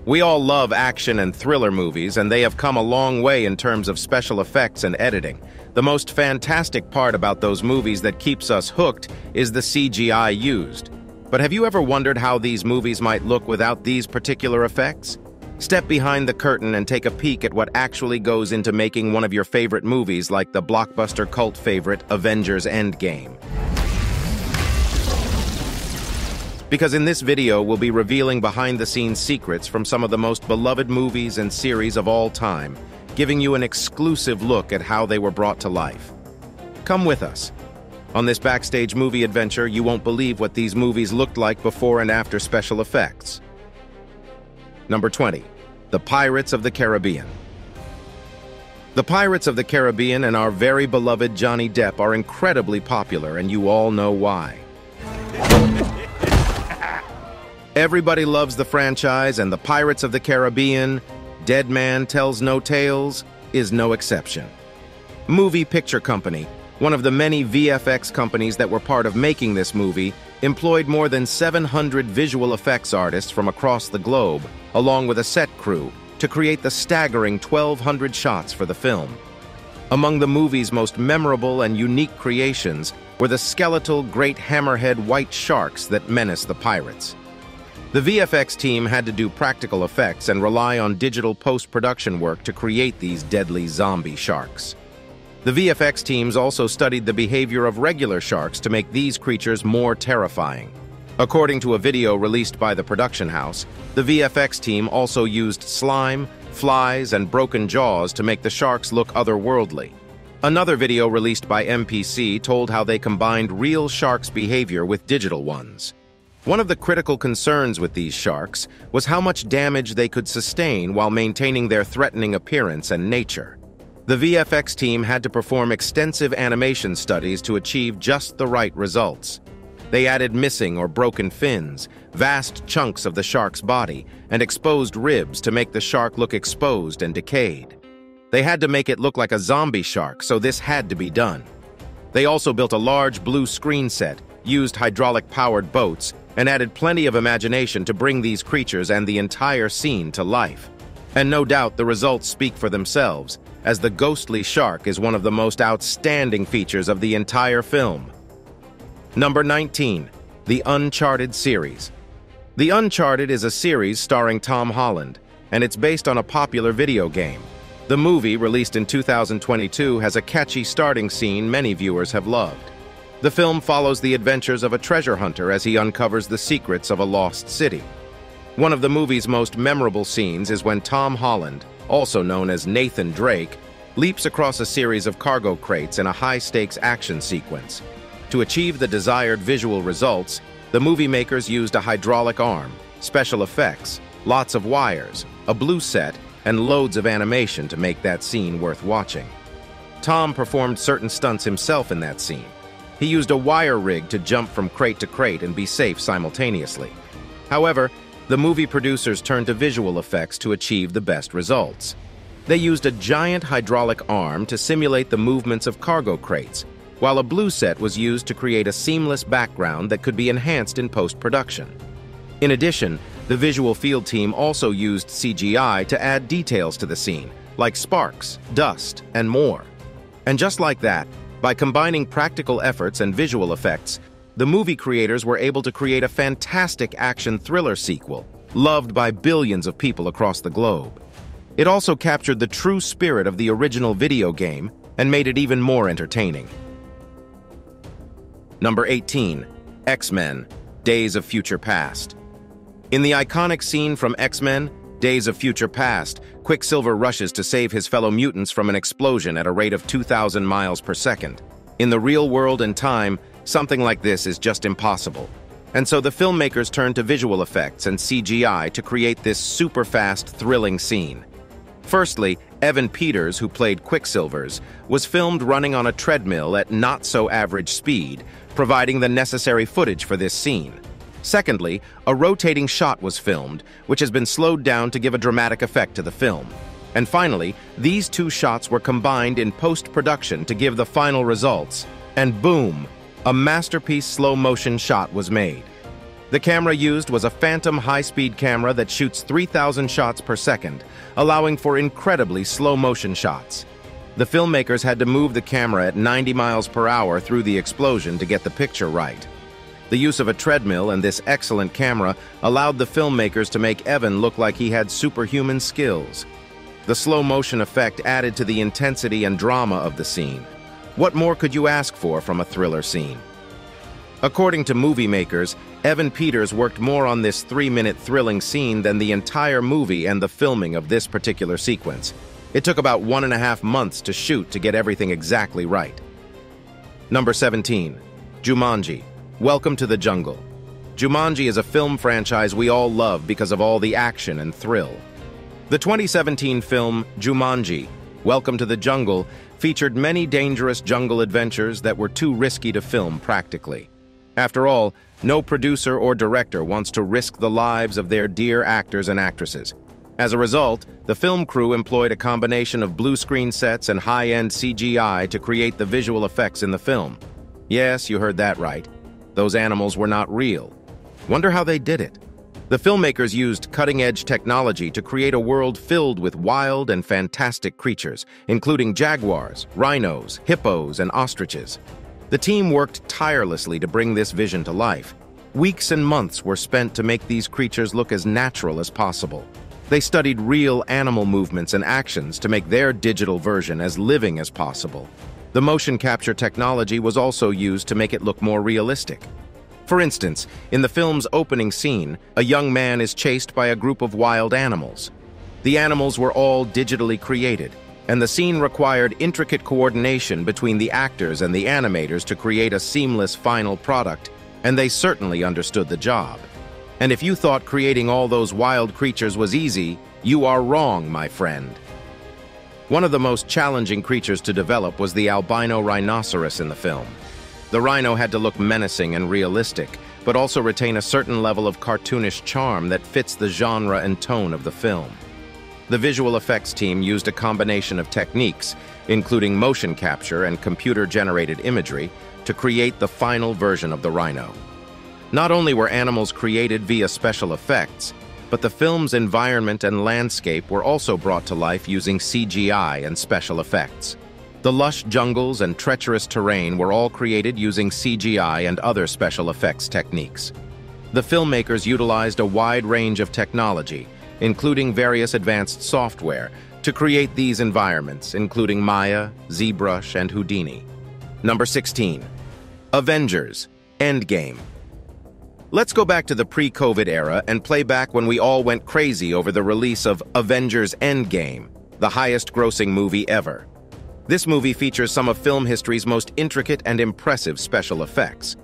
We all love action and thriller movies, and they have come a long way in terms of special effects and editing. The most fantastic part about those movies that keeps us hooked is the CGI used. But have you ever wondered how these movies might look without these particular effects? Step behind the curtain and take a peek at what actually goes into making one of your favorite movies, like the blockbuster cult favorite Avengers Endgame. Because in this video, we'll be revealing behind-the-scenes secrets from some of the most beloved movies and series of all time, giving you an exclusive look at how they were brought to life. Come with us. On this backstage movie adventure, you won't believe what these movies looked like before and after special effects. Number 20. The Pirates of the Caribbean. The Pirates of the Caribbean and our very beloved Johnny Depp are incredibly popular, and you all know why. Everybody loves the franchise, and the Pirates of the Caribbean, Dead Man Tells No Tales, is no exception. Movie Picture Company, one of the many VFX companies that were part of making this movie, employed more than 700 visual effects artists from across the globe, along with a set crew, to create the staggering 1,200 shots for the film. Among the movie's most memorable and unique creations were the skeletal great hammerhead white sharks that menace the pirates. The VFX team had to do practical effects and rely on digital post-production work to create these deadly zombie sharks. The VFX teams also studied the behavior of regular sharks to make these creatures more terrifying. According to a video released by the production house, the VFX team also used slime, flies, and broken jaws to make the sharks look otherworldly. Another video released by MPC told how they combined real sharks' behavior with digital ones. One of the critical concerns with these sharks was how much damage they could sustain while maintaining their threatening appearance and nature. The VFX team had to perform extensive animation studies to achieve just the right results. They added missing or broken fins, vast chunks of the shark's body, and exposed ribs to make the shark look exposed and decayed. They had to make it look like a zombie shark, so this had to be done. They also built a large blue screen set, used hydraulic-powered boats, and added plenty of imagination to bring these creatures and the entire scene to life. And no doubt the results speak for themselves, as the ghostly shark is one of the most outstanding features of the entire film. Number 19. The Uncharted Series. The Uncharted is a series starring Tom Holland, and it's based on a popular video game. The movie, released in 2022, has a catchy starting scene many viewers have loved. The film follows the adventures of a treasure hunter as he uncovers the secrets of a lost city. One of the movie's most memorable scenes is when Tom Holland, also known as Nathan Drake, leaps across a series of cargo crates in a high-stakes action sequence. To achieve the desired visual results, the movie makers used a hydraulic arm, special effects, lots of wires, a blue set, and loads of animation to make that scene worth watching. Tom performed certain stunts himself in that scene. He used a wire rig to jump from crate to crate and be safe simultaneously. However, the movie producers turned to visual effects to achieve the best results. They used a giant hydraulic arm to simulate the movements of cargo crates, while a blue set was used to create a seamless background that could be enhanced in post-production. In addition, the visual field team also used CGI to add details to the scene, like sparks, dust, and more. And just like that, by combining practical efforts and visual effects, the movie creators were able to create a fantastic action thriller sequel, loved by billions of people across the globe. It also captured the true spirit of the original video game and made it even more entertaining. Number 18. X-Men, Days of Future Past. In the iconic scene from X-Men, Days of Future Past, Quicksilver rushes to save his fellow mutants from an explosion at a rate of 2,000 miles per second. In the real world and time, something like this is just impossible. And so the filmmakers turned to visual effects and CGI to create this super-fast, thrilling scene. Firstly, Evan Peters, who played Quicksilver's, was filmed running on a treadmill at not-so-average speed, providing the necessary footage for this scene. Secondly, a rotating shot was filmed, which has been slowed down to give a dramatic effect to the film. And finally, these two shots were combined in post-production to give the final results. And boom, a masterpiece slow-motion shot was made. The camera used was a Phantom high-speed camera that shoots 3,000 shots per second, allowing for incredibly slow-motion shots. The filmmakers had to move the camera at 90 miles per hour through the explosion to get the picture right. The use of a treadmill and this excellent camera allowed the filmmakers to make Evan look like he had superhuman skills. The slow-motion effect added to the intensity and drama of the scene. What more could you ask for from a thriller scene? According to movie makers, Evan Peters worked more on this 3-minute thrilling scene than the entire movie and the filming of this particular sequence. It took about 1.5 months to shoot to get everything exactly right. Number 17. Jumanji. Welcome to the Jungle. Jumanji is a film franchise we all love because of all the action and thrill. The 2017 film Jumanji, Welcome to the Jungle, featured many dangerous jungle adventures that were too risky to film practically. After all, no producer or director wants to risk the lives of their dear actors and actresses. As a result, the film crew employed a combination of blue screen sets and high-end CGI to create the visual effects in the film. Yes, you heard that right. Those animals were not real. Wonder how they did it. The filmmakers used cutting-edge technology to create a world filled with wild and fantastic creatures, including jaguars, rhinos, hippos, and ostriches. The team worked tirelessly to bring this vision to life. Weeks and months were spent to make these creatures look as natural as possible. They studied real animal movements and actions to make their digital version as living as possible. The motion capture technology was also used to make it look more realistic. For instance, in the film's opening scene, a young man is chased by a group of wild animals. The animals were all digitally created, and the scene required intricate coordination between the actors and the animators to create a seamless final product, and they certainly understood the job. And if you thought creating all those wild creatures was easy, you are wrong, my friend. One of the most challenging creatures to develop was the albino rhinoceros in the film. The rhino had to look menacing and realistic, but also retain a certain level of cartoonish charm that fits the genre and tone of the film. The visual effects team used a combination of techniques, including motion capture and computer-generated imagery, to create the final version of the rhino. Not only were animals created via special effects, but the film's environment and landscape were also brought to life using CGI and special effects. The lush jungles and treacherous terrain were all created using CGI and other special effects techniques. The filmmakers utilized a wide range of technology, including various advanced software, to create these environments, including Maya, ZBrush, and Houdini. Number 16. Avengers Endgame. Let's go back to the pre-COVID era and play back when we all went crazy over the release of Avengers Endgame, the highest-grossing movie ever. This movie features some of film history's most intricate and impressive special effects.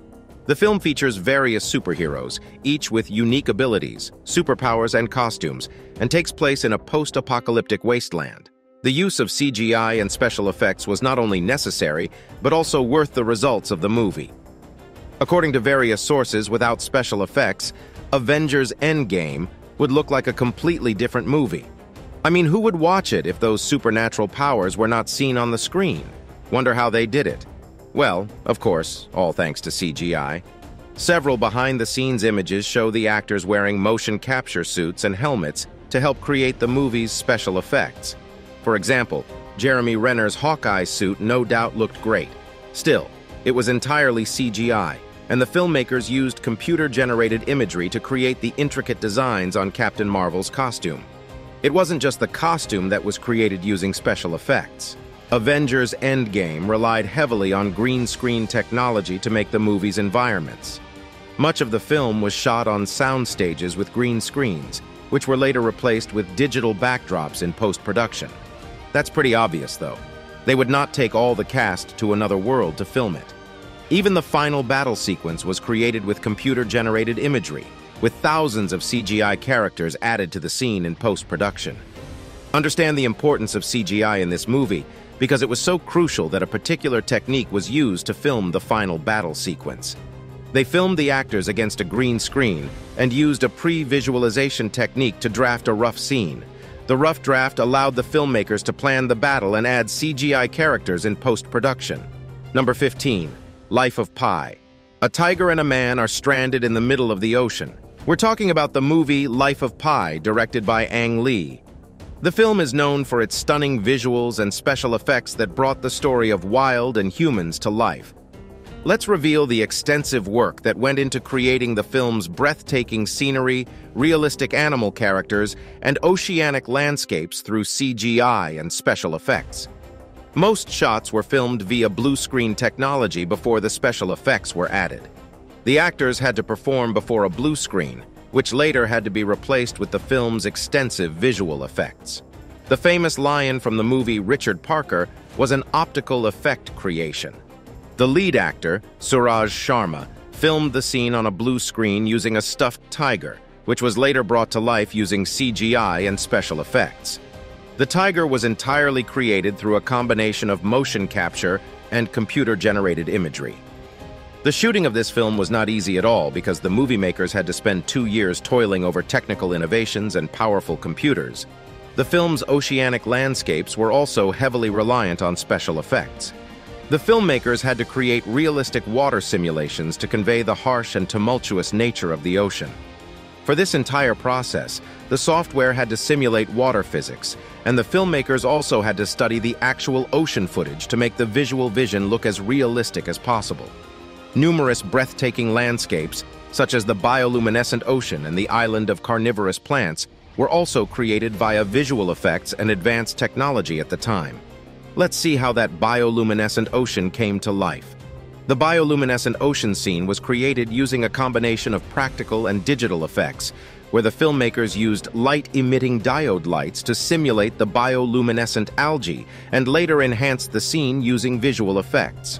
The film features various superheroes, each with unique abilities, superpowers, and costumes, and takes place in a post-apocalyptic wasteland. The use of CGI and special effects was not only necessary, but also worth the results of the movie. According to various sources, without special effects, Avengers Endgame would look like a completely different movie. I mean, who would watch it if those supernatural powers were not seen on the screen? Wonder how they did it. Well, of course, all thanks to CGI. Several behind-the-scenes images show the actors wearing motion capture suits and helmets to help create the movie's special effects. For example, Jeremy Renner's Hawkeye suit no doubt looked great. Still, it was entirely CGI, and the filmmakers used computer-generated imagery to create the intricate designs on Captain Marvel's costume. It wasn't just the costume that was created using special effects. Avengers Endgame relied heavily on green screen technology to make the movie's environments. Much of the film was shot on sound stages with green screens, which were later replaced with digital backdrops in post-production. That's pretty obvious, though. They would not take all the cast to another world to film it. Even the final battle sequence was created with computer-generated imagery, with thousands of CGI characters added to the scene in post-production. Understand the importance of CGI in this movie because it was so crucial that a particular technique was used to film the final battle sequence. They filmed the actors against a green screen and used a pre-visualization technique to draft a rough scene. The rough draft allowed the filmmakers to plan the battle and add CGI characters in post-production. Number 15. Life of Pi. A tiger and a man are stranded in the middle of the ocean. We're talking about the movie Life of Pi, directed by Ang Lee. The film is known for its stunning visuals and special effects that brought the story of wild and humans to life. Let's reveal the extensive work that went into creating the film's breathtaking scenery, realistic animal characters, and oceanic landscapes through CGI and special effects. Most shots were filmed via blue screen technology before the special effects were added. The actors had to perform before a blue screen, which later had to be replaced with the film's extensive visual effects. The famous lion from the movie Richard Parker was an optical effect creation. The lead actor, Suraj Sharma, filmed the scene on a blue screen using a stuffed tiger, which was later brought to life using CGI and special effects. The tiger was entirely created through a combination of motion capture and computer-generated imagery. The shooting of this film was not easy at all because the movie makers had to spend 2 years toiling over technical innovations and powerful computers. The film's oceanic landscapes were also heavily reliant on special effects. The filmmakers had to create realistic water simulations to convey the harsh and tumultuous nature of the ocean. For this entire process, the software had to simulate water physics, and the filmmakers also had to study the actual ocean footage to make the visual vision look as realistic as possible. Numerous breathtaking landscapes, such as the bioluminescent ocean and the island of carnivorous plants, were also created via visual effects and advanced technology at the time. Let's see how that bioluminescent ocean came to life. The bioluminescent ocean scene was created using a combination of practical and digital effects, where the filmmakers used light-emitting diode lights to simulate the bioluminescent algae and later enhanced the scene using visual effects.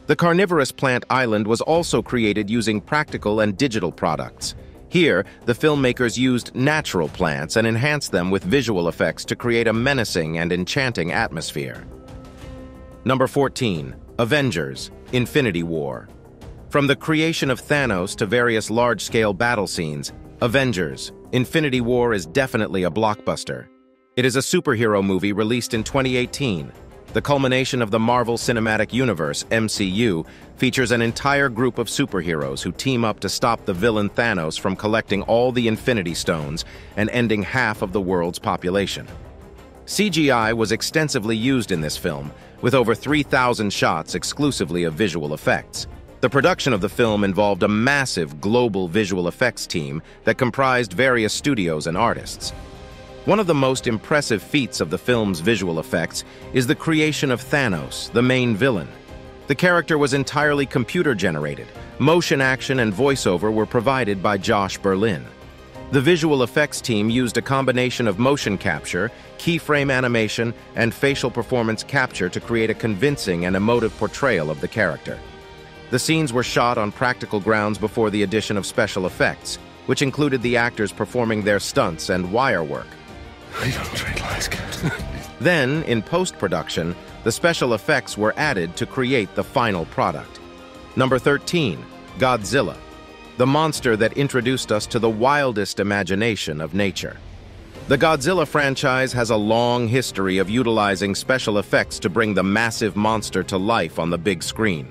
The carnivorous plant island was also created using practical and digital products. Here, the filmmakers used natural plants and enhanced them with visual effects to create a menacing and enchanting atmosphere. Number 14. Avengers Infinity War. From the creation of Thanos to various large-scale battle scenes, Avengers Infinity War is definitely a blockbuster. It is a superhero movie released in 2018. The culmination of the Marvel Cinematic Universe, MCU, features an entire group of superheroes who team up to stop the villain Thanos from collecting all the Infinity Stones and ending half of the world's population. CGI was extensively used in this film, with over 3,000 shots exclusively of visual effects. The production of the film involved a massive global visual effects team that comprised various studios and artists. One of the most impressive feats of the film's visual effects is the creation of Thanos, the main villain. The character was entirely computer-generated. Motion action and voiceover were provided by Josh Berlin. The visual effects team used a combination of motion capture, keyframe animation, and facial performance capture to create a convincing and emotive portrayal of the character. The scenes were shot on practical grounds before the addition of special effects, which included the actors performing their stunts and wire work. I don't trade lies, Captain. Then, in post-production, the special effects were added to create the final product. Number 13. Godzilla. The monster that introduced us to the wildest imagination of nature. The Godzilla franchise has a long history of utilizing special effects to bring the massive monster to life on the big screen.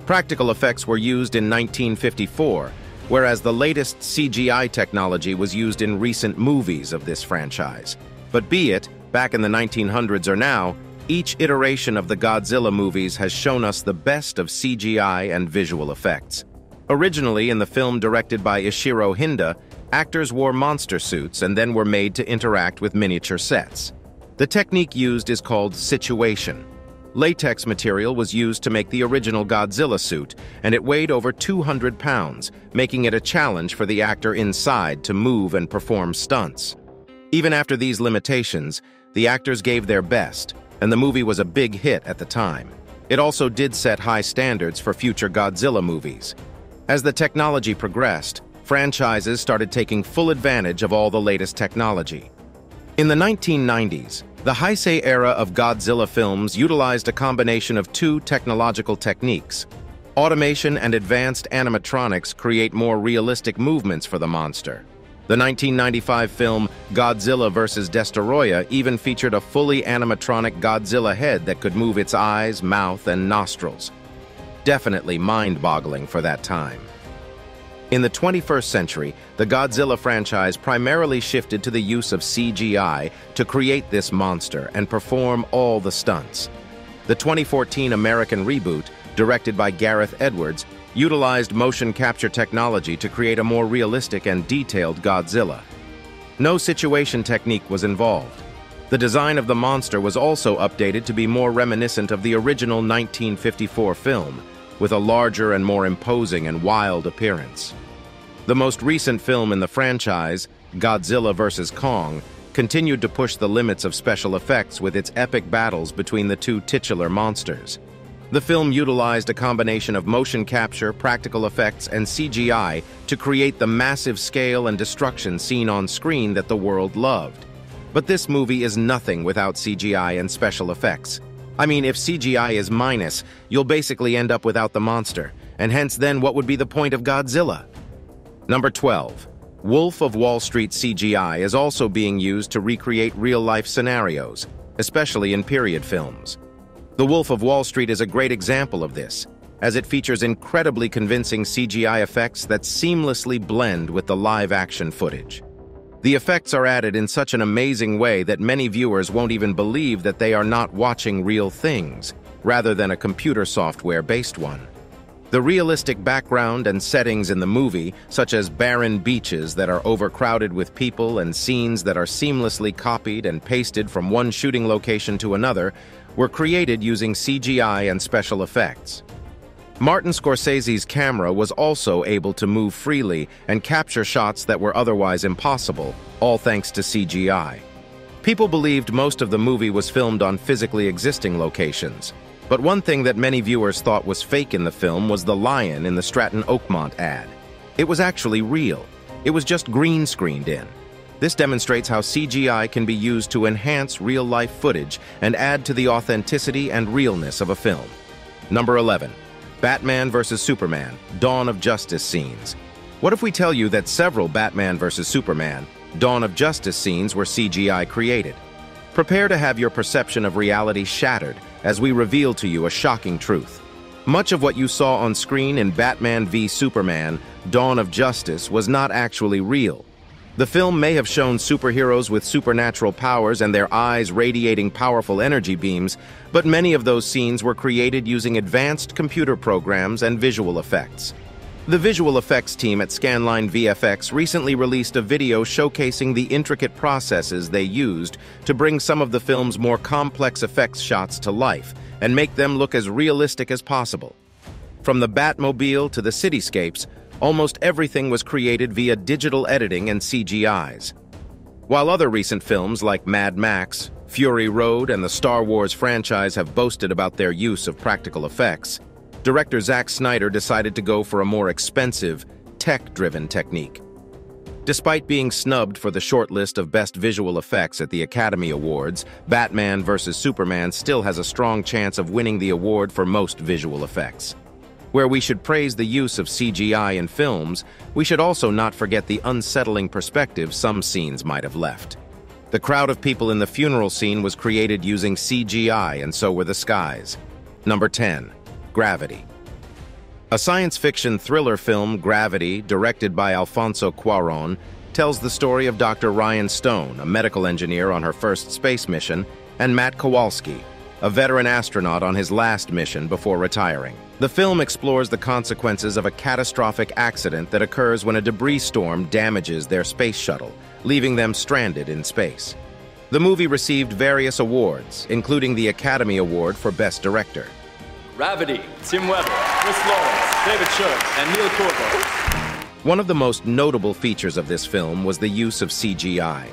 Practical effects were used in 1954, whereas the latest CGI technology was used in recent movies of this franchise. But be it, back in the 1900s or now, each iteration of the Godzilla movies has shown us the best of CGI and visual effects. Originally in the film directed by Ishiro Hinda, actors wore monster suits and then were made to interact with miniature sets. The technique used is called situation. Latex material was used to make the original Godzilla suit, and it weighed over 200 pounds, making it a challenge for the actor inside to move and perform stunts. Even after these limitations, the actors gave their best, and the movie was a big hit at the time. It also did set high standards for future Godzilla movies. As the technology progressed, franchises started taking full advantage of all the latest technology. In the 1990s, the Heisei era of Godzilla films utilized a combination of two technological techniques. Automation and advanced animatronics create more realistic movements for the monster. The 1995 film Godzilla vs. Destoroyah even featured a fully animatronic Godzilla head that could move its eyes, mouth, and nostrils. definitely mind-boggling for that time. In the 21st century, the Godzilla franchise primarily shifted to the use of CGI to create this monster and perform all the stunts. The 2014 American reboot, directed by Gareth Edwards, utilized motion capture technology to create a more realistic and detailed Godzilla. No situation technique was involved. The design of the monster was also updated to be more reminiscent of the original 1954 film, with a larger and more imposing and wild appearance. The most recent film in the franchise, Godzilla vs. Kong, continued to push the limits of special effects with its epic battles between the two titular monsters. The film utilized a combination of motion capture, practical effects, and CGI to create the massive scale and destruction seen on screen that the world loved. But this movie is nothing without CGI and special effects. I mean, if CGI is minus, you'll basically end up without the monster, and hence then what would be the point of Godzilla? Number 12. Wolf of Wall Street CGI is also being used to recreate real-life scenarios, especially in period films. The Wolf of Wall Street is a great example of this, as it features incredibly convincing CGI effects that seamlessly blend with the live-action footage. The effects are added in such an amazing way that many viewers won't even believe that they are not watching real things, rather than a computer software-based one. The realistic background and settings in the movie, such as barren beaches that are overcrowded with people and scenes that are seamlessly copied and pasted from one shooting location to another, were created using CGI and special effects. Martin Scorsese's camera was also able to move freely and capture shots that were otherwise impossible, all thanks to CGI. People believed most of the movie was filmed on physically existing locations, but one thing that many viewers thought was fake in the film was the lion in the Stratton Oakmont ad. It was actually real. It was just green screened in. This demonstrates how CGI can be used to enhance real-life footage and add to the authenticity and realness of a film. Number 11. Batman vs. Superman, Dawn of Justice scenes. What if we tell you that several Batman vs. Superman, Dawn of Justice scenes were CGI created? Prepare to have your perception of reality shattered as we reveal to you a shocking truth. Much of what you saw on screen in Batman v Superman, Dawn of Justice was not actually real. The film may have shown superheroes with supernatural powers and their eyes radiating powerful energy beams, but many of those scenes were created using advanced computer programs and visual effects. The visual effects team at Scanline VFX recently released a video showcasing the intricate processes they used to bring some of the film's more complex effects shots to life and make them look as realistic as possible. From the Batmobile to the cityscapes, almost everything was created via digital editing and CGIs. While other recent films like Mad Max, Fury Road, and the Star Wars franchise have boasted about their use of practical effects, director Zack Snyder decided to go for a more expensive, tech-driven technique. Despite being snubbed for the shortlist of Best Visual Effects at the Academy Awards, Batman vs. Superman still has a strong chance of winning the award for most visual effects. Where we should praise the use of CGI in films, we should also not forget the unsettling perspective some scenes might have left. The crowd of people in the funeral scene was created using CGI, and so were the skies. Number 10. Gravity. A science fiction thriller film, Gravity, directed by Alfonso Cuarón, tells the story of Dr. Ryan Stone, a medical engineer on her first space mission, and Matt Kowalski, a veteran astronaut on his last mission before retiring. The film explores the consequences of a catastrophic accident that occurs when a debris storm damages their space shuttle, leaving them stranded in space. The movie received various awards, including the Academy Award for Best Director. Gravity, Tim Weber, Chris Lawrence, David Schultz, and Neil Corvo. One of the most notable features of this film was the use of CGI.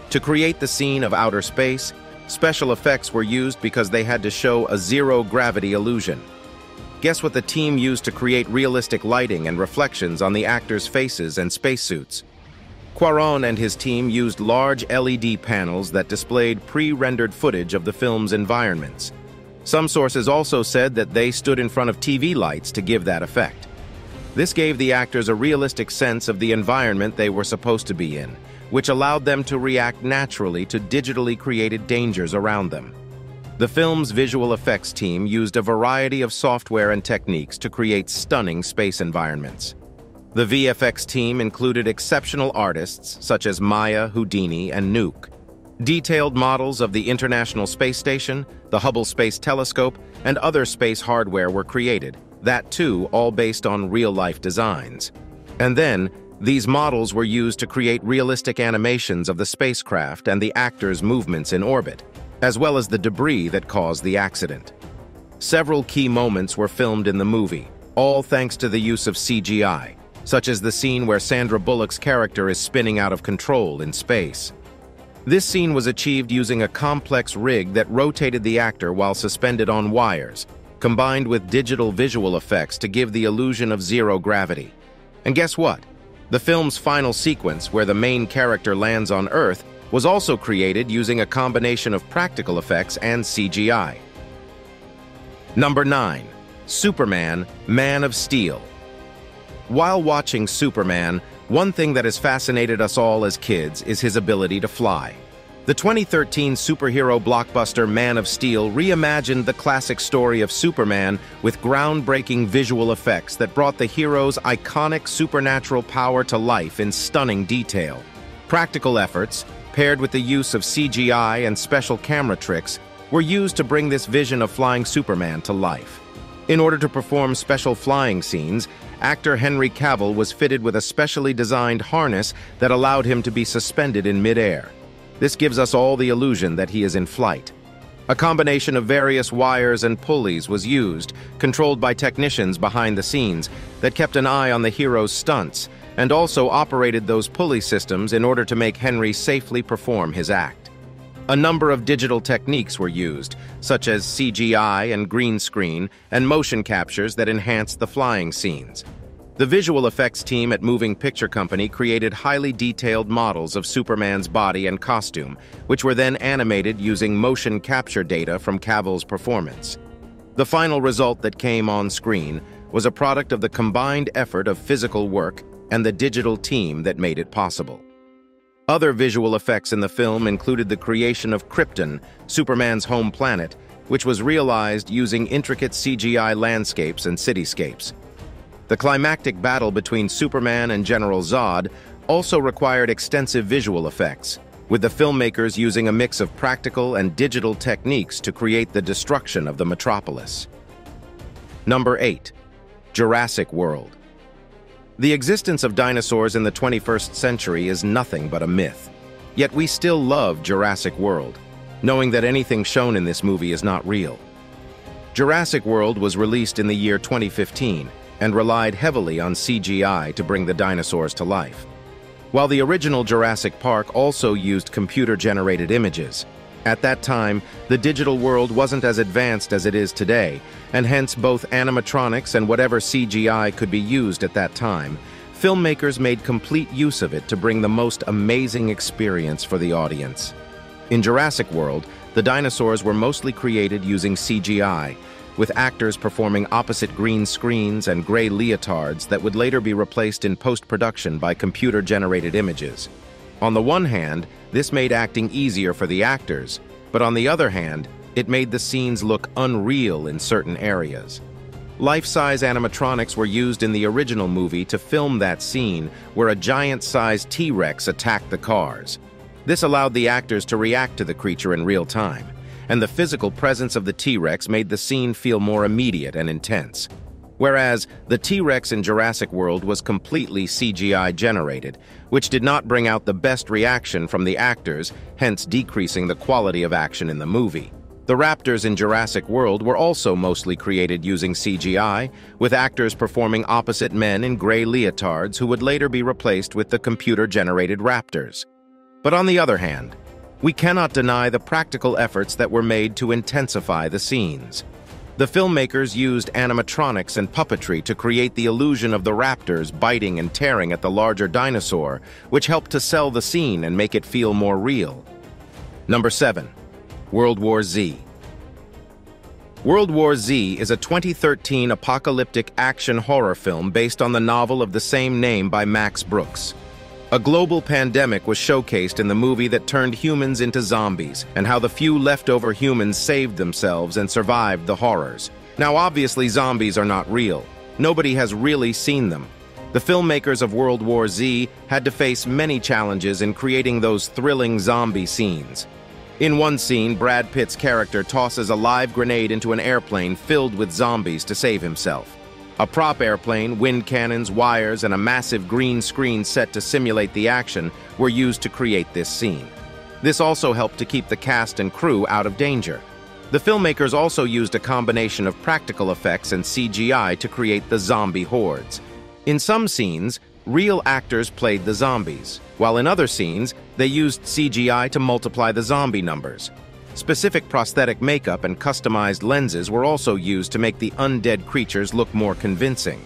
To create the scene of outer space, special effects were used because they had to show a zero-gravity illusion. Guess what the team used to create realistic lighting and reflections on the actors' faces and spacesuits? Cuarón and his team used large LED panels that displayed pre-rendered footage of the film's environments. Some sources also said that they stood in front of TV lights to give that effect. This gave the actors a realistic sense of the environment they were supposed to be in, which allowed them to react naturally to digitally created dangers around them. The film's visual effects team used a variety of software and techniques to create stunning space environments. The VFX team included exceptional artists such as Maya, Houdini, and Nuke. Detailed models of the International Space Station, the Hubble Space Telescope, and other space hardware were created, that too all based on real-life designs. And then, these models were used to create realistic animations of the spacecraft and the actors' movements in orbit, as well as the debris that caused the accident. Several key moments were filmed in the movie, all thanks to the use of CGI, such as the scene where Sandra Bullock's character is spinning out of control in space. This scene was achieved using a complex rig that rotated the actor while suspended on wires, combined with digital visual effects to give the illusion of zero gravity. And guess what? The film's final sequence, where the main character lands on Earth, was also created using a combination of practical effects and CGI. Number 9. Superman, Man of Steel. While watching Superman, one thing that has fascinated us all as kids is his ability to fly. The 2013 superhero blockbuster Man of Steel reimagined the classic story of Superman with groundbreaking visual effects that brought the hero's iconic supernatural power to life in stunning detail. Practical efforts, paired with the use of CGI and special camera tricks, were used to bring this vision of flying Superman to life. In order to perform special flying scenes, actor Henry Cavill was fitted with a specially designed harness that allowed him to be suspended in mid-air. This gives us all the illusion that he is in flight. A combination of various wires and pulleys was used, controlled by technicians behind the scenes, that kept an eye on the hero's stunts, and also operated those pulley systems in order to make Henry safely perform his act. A number of digital techniques were used, such as CGI and green screen, and motion captures that enhanced the flying scenes. The visual effects team at Moving Picture Company created highly detailed models of Superman's body and costume, which were then animated using motion capture data from Cavill's performance. The final result that came on screen was a product of the combined effort of physical work and the digital team that made it possible. Other visual effects in the film included the creation of Krypton, Superman's home planet, which was realized using intricate CGI landscapes and cityscapes. The climactic battle between Superman and General Zod also required extensive visual effects, with the filmmakers using a mix of practical and digital techniques to create the destruction of the metropolis. Number 8. Jurassic World. The existence of dinosaurs in the 21st century is nothing but a myth. Yet we still love Jurassic World, knowing that anything shown in this movie is not real. Jurassic World was released in the year 2015 and relied heavily on CGI to bring the dinosaurs to life. While the original Jurassic Park also used computer-generated images, at that time, the digital world wasn't as advanced as it is today, and hence both animatronics and whatever CGI could be used at that time, filmmakers made complete use of it to bring the most amazing experience for the audience. In Jurassic World, the dinosaurs were mostly created using CGI, with actors performing opposite green screens and gray leotards that would later be replaced in post-production by computer-generated images. On the one hand, this made acting easier for the actors, but on the other hand, it made the scenes look unreal in certain areas. Life-size animatronics were used in the original movie to film that scene where a giant-sized T-Rex attacked the cars. This allowed the actors to react to the creature in real time, and the physical presence of the T-Rex made the scene feel more immediate and intense. Whereas the T-Rex in Jurassic World was completely CGI generated, which did not bring out the best reaction from the actors, hence decreasing the quality of action in the movie. The raptors in Jurassic World were also mostly created using CGI, with actors performing opposite men in gray leotards who would later be replaced with the computer-generated raptors. But on the other hand, we cannot deny the practical efforts that were made to intensify the scenes. The filmmakers used animatronics and puppetry to create the illusion of the raptors biting and tearing at the larger dinosaur, which helped to sell the scene and make it feel more real. Number 7. World War Z. World War Z is a 2013 apocalyptic action horror film based on the novel of the same name by Max Brooks. A global pandemic was showcased in the movie that turned humans into zombies, and how the few leftover humans saved themselves and survived the horrors. Now, obviously, zombies are not real. Nobody has really seen them. The filmmakers of World War Z had to face many challenges in creating those thrilling zombie scenes. In one scene, Brad Pitt's character tosses a live grenade into an airplane filled with zombies to save himself. A prop airplane, wind cannons, wires, and a massive green screen set to simulate the action were used to create this scene. This also helped to keep the cast and crew out of danger. The filmmakers also used a combination of practical effects and CGI to create the zombie hordes. In some scenes, real actors played the zombies, while in other scenes, they used CGI to multiply the zombie numbers. Specific prosthetic makeup and customized lenses were also used to make the undead creatures look more convincing.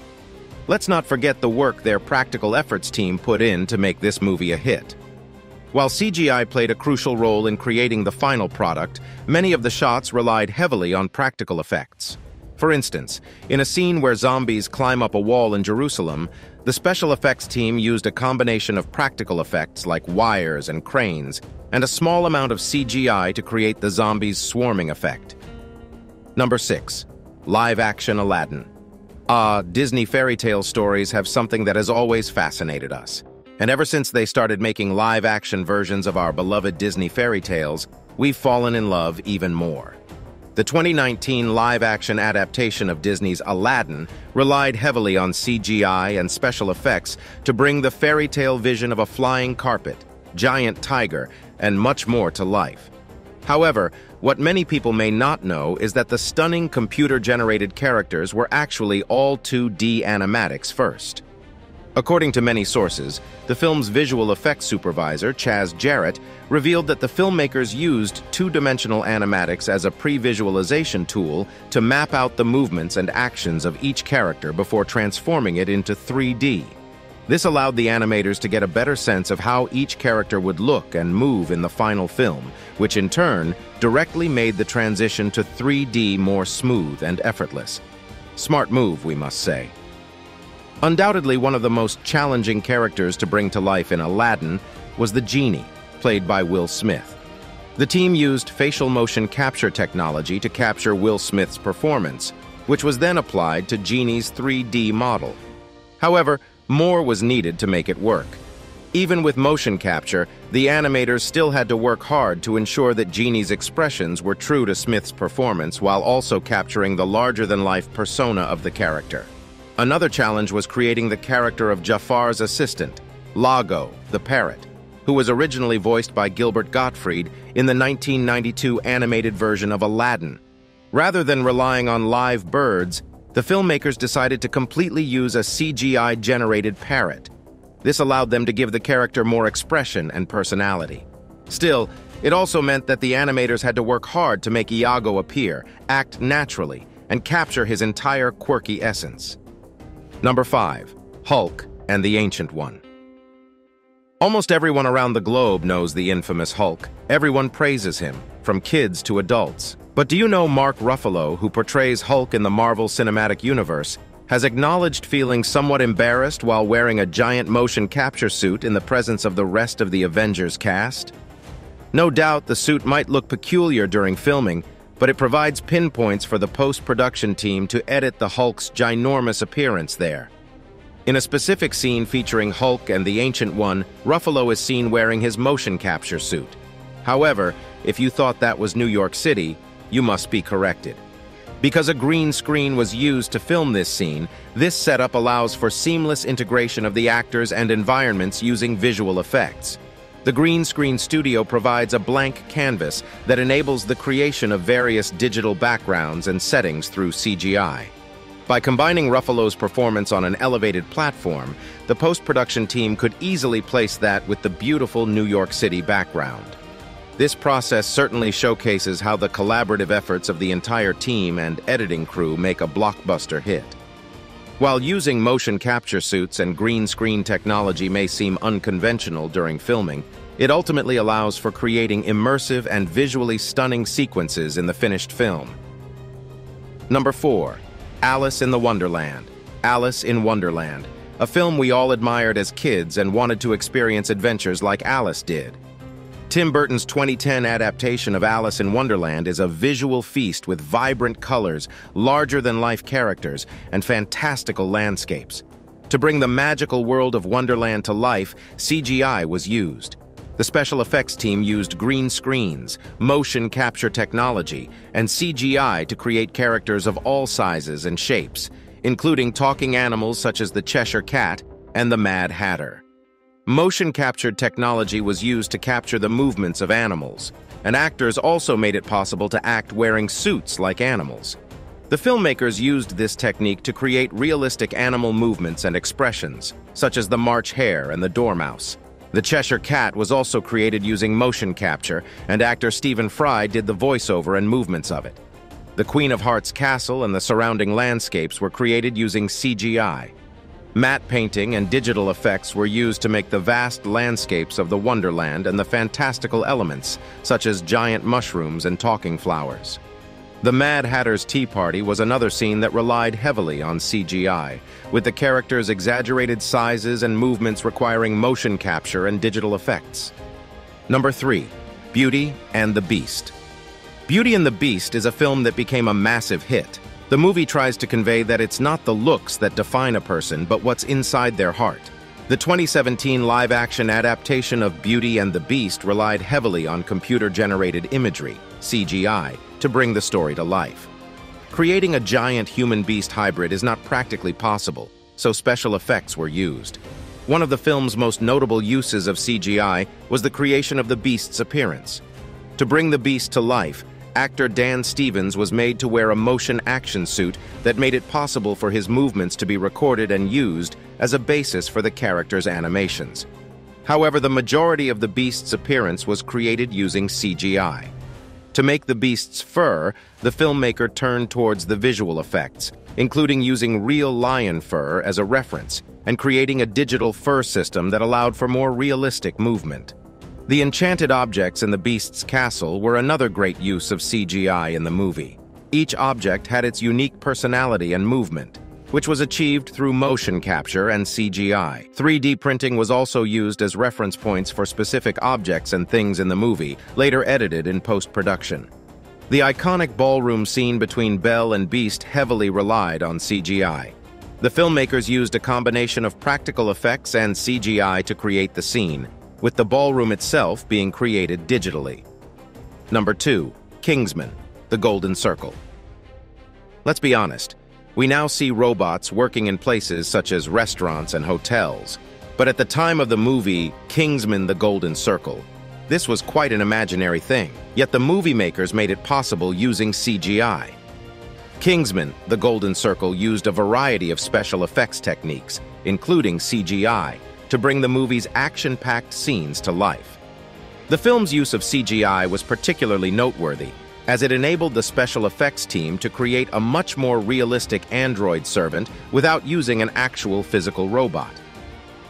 Let's not forget the work their practical efforts team put in to make this movie a hit. While CGI played a crucial role in creating the final product, many of the shots relied heavily on practical effects. For instance, in a scene where zombies climb up a wall in Jerusalem, the special effects team used a combination of practical effects like wires and cranes, and a small amount of CGI to create the zombies' swarming effect. Number 6. Live-action Aladdin. Disney fairy tale stories have something that has always fascinated us. And ever since they started making live-action versions of our beloved Disney fairy tales, we've fallen in love even more. The 2019 live-action adaptation of Disney's Aladdin relied heavily on CGI and special effects to bring the fairy tale vision of a flying carpet, giant tiger, and much more to life. However, what many people may not know is that the stunning computer-generated characters were actually all 2D animatics first. According to many sources, the film's visual effects supervisor, Chaz Jarrett, revealed that the filmmakers used two-dimensional animatics as a pre-visualization tool to map out the movements and actions of each character before transforming it into 3D. This allowed the animators to get a better sense of how each character would look and move in the final film, which in turn directly made the transition to 3D more smooth and effortless. Smart move, we must say. Undoubtedly, one of the most challenging characters to bring to life in Aladdin was the genie, played by Will Smith. The team used facial motion capture technology to capture Will Smith's performance, which was then applied to Genie's 3D model. However, more was needed to make it work. Even with motion capture, the animators still had to work hard to ensure that Genie's expressions were true to Smith's performance while also capturing the larger-than-life persona of the character. Another challenge was creating the character of Jafar's assistant, Lago, the parrot, who was originally voiced by Gilbert Gottfried in the 1992 animated version of Aladdin. Rather than relying on live birds, the filmmakers decided to completely use a CGI-generated parrot. This allowed them to give the character more expression and personality. Still, it also meant that the animators had to work hard to make Iago appear, act naturally, and capture his entire quirky essence. Number 5. Hulk and the Ancient One. Almost everyone around the globe knows the infamous Hulk. Everyone praises him, from kids to adults. But do you know Mark Ruffalo, who portrays Hulk in the Marvel Cinematic Universe, has acknowledged feeling somewhat embarrassed while wearing a giant motion capture suit in the presence of the rest of the Avengers cast? No doubt the suit might look peculiar during filming, but it provides pinpoints for the post-production team to edit the Hulk's ginormous appearance there. In a specific scene featuring Hulk and the Ancient One, Ruffalo is seen wearing his motion capture suit. However, if you thought that was New York City, you must be corrected. Because a green screen was used to film this scene, this setup allows for seamless integration of the actors and environments using visual effects. The green screen studio provides a blank canvas that enables the creation of various digital backgrounds and settings through CGI. By combining Ruffalo's performance on an elevated platform, the post-production team could easily place that with the beautiful New York City background. This process certainly showcases how the collaborative efforts of the entire team and editing crew make a blockbuster hit. While using motion capture suits and green screen technology may seem unconventional during filming, it ultimately allows for creating immersive and visually stunning sequences in the finished film. Number 4. Alice in the Wonderland. Alice in Wonderland. a film we all admired as kids and wanted to experience adventures like Alice did. Tim Burton's 2010 adaptation of Alice in Wonderland is a visual feast with vibrant colors, larger-than-life characters, and fantastical landscapes. To bring the magical world of Wonderland to life, CGI was used. The special effects team used green screens, motion capture technology, and CGI to create characters of all sizes and shapes, including talking animals such as the Cheshire Cat and the Mad Hatter. Motion-captured technology was used to capture the movements of animals, and actors also made it possible to act wearing suits like animals. The filmmakers used this technique to create realistic animal movements and expressions, such as the March Hare and the Dormouse. The Cheshire Cat was also created using motion capture, and actor Stephen Fry did the voiceover and movements of it. The Queen of Hearts castle and the surrounding landscapes were created using CGI. Matte painting and digital effects were used to make the vast landscapes of the Wonderland and the fantastical elements, such as giant mushrooms and talking flowers. The Mad Hatter's Tea Party was another scene that relied heavily on CGI, with the characters' exaggerated sizes and movements requiring motion capture and digital effects. Number 3. Beauty and the Beast. Beauty and the Beast is a film that became a massive hit. The movie tries to convey that it's not the looks that define a person, but what's inside their heart. The 2017 live-action adaptation of Beauty and the Beast relied heavily on computer-generated imagery, CGI, to bring the story to life. Creating a giant human-beast hybrid is not practically possible, so special effects were used. One of the film's most notable uses of CGI was the creation of the Beast's appearance. To bring the Beast to life, actor Dan Stevens was made to wear a motion action suit that made it possible for his movements to be recorded and used as a basis for the character's animations. However, the majority of the Beast's appearance was created using CGI. To make the Beast's fur, the filmmaker turned towards the visual effects, including using real lion fur as a reference and creating a digital fur system that allowed for more realistic movement. The enchanted objects in the Beast's castle were another great use of CGI in the movie. Each object had its unique personality and movement, which was achieved through motion capture and CGI. 3D printing was also used as reference points for specific objects and things in the movie, later edited in post-production. The iconic ballroom scene between Belle and Beast heavily relied on CGI. The filmmakers used a combination of practical effects and CGI to create the scene, with the ballroom itself being created digitally. Number 2. Kingsman, the Golden Circle. Let's be honest, we now see robots working in places such as restaurants and hotels. But at the time of the movie Kingsman, the Golden Circle, this was quite an imaginary thing, yet the movie makers made it possible using CGI. Kingsman, the Golden Circle used a variety of special effects techniques, including CGI, to bring the movie's action-packed scenes to life. The film's use of CGI was particularly noteworthy, as it enabled the special effects team to create a much more realistic android servant without using an actual physical robot.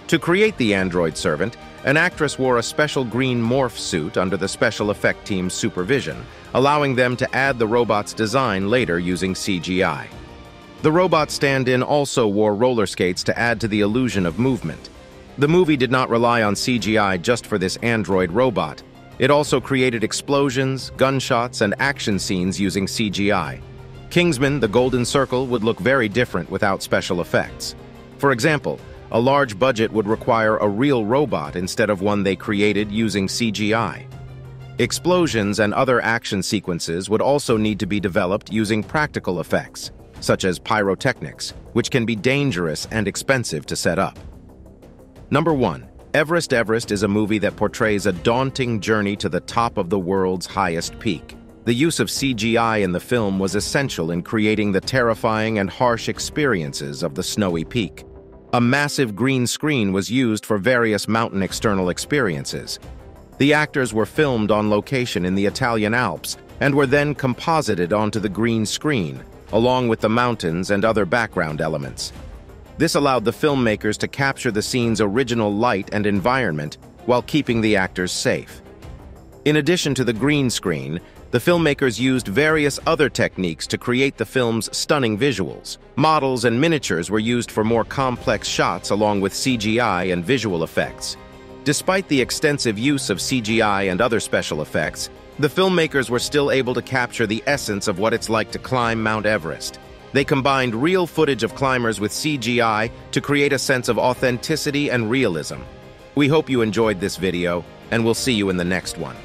To create the android servant, an actress wore a special green morph suit under the special effect team's supervision, allowing them to add the robot's design later using CGI. The robot stand-in also wore roller skates to add to the illusion of movement. The movie did not rely on CGI just for this android robot. It also created explosions, gunshots, and action scenes using CGI. Kingsman, the Golden Circle would look very different without special effects. For example, a large budget would require a real robot instead of one they created using CGI. Explosions and other action sequences would also need to be developed using practical effects, such as pyrotechnics, which can be dangerous and expensive to set up. Number 1. Everest is a movie that portrays a daunting journey to the top of the world's highest peak. The use of CGI in the film was essential in creating the terrifying and harsh experiences of the snowy peak. A massive green screen was used for various mountain external experiences. The actors were filmed on location in the Italian Alps and were then composited onto the green screen, along with the mountains and other background elements. This allowed the filmmakers to capture the scene's original light and environment while keeping the actors safe. In addition to the green screen, The filmmakers used various other techniques to create the film's stunning visuals. Models and miniatures were used for more complex shots along with CGI and visual effects. Despite the extensive use of CGI and other special effects, the filmmakers were still able to capture the essence of what it's like to climb Mount Everest. They combined real footage of climbers with CGI to create a sense of authenticity and realism. We hope you enjoyed this video, and we'll see you in the next one.